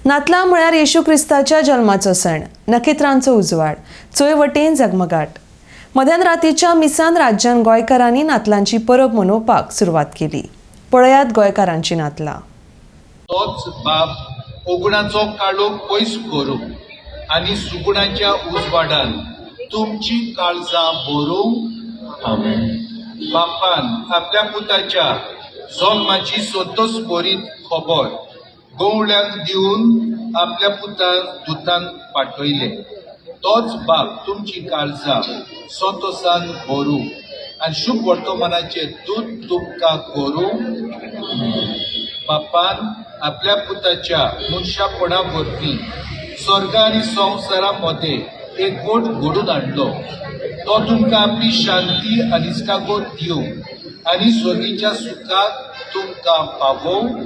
नातलां म्हळ्यार येशू क्रिस्ताच्या जल्माचो सण, नखेत्रांचो उजवाड, चोय वटेन जगमगाट. मध्यान रातीच्या मिसान राज्यान गोंयकारांनी नातलांची परब मनोवपाक सुरवात केली. पळयात गोंयकारांची नातलां. तोच बाप ओगुणाचो काळोख पयस करूं आनी सुगुणाच्या उजवाडान तुमची काळजां भरूं. आमेन. बापान आपल्या पुताच्या जल्माची संतोष बरीत खबर गोवळ्यांक दिवन आपल्या पुताक दुतान पाठयले. तोच बाप तुमची काळजां संतोषान भरूं आनी शुभ वर्तमानाचे दूत तुमकां करूं. बापान आपल्या पुताच्या मनशापणा वरवीं स्वर्ग आनी संवसारा मदें एक गोठ घडून हाडलो. तो तुमकां आपली शांती आनी इस्कागो दिवं आनी स्वर्गीच्या सुखाक तुमकां पावोवं.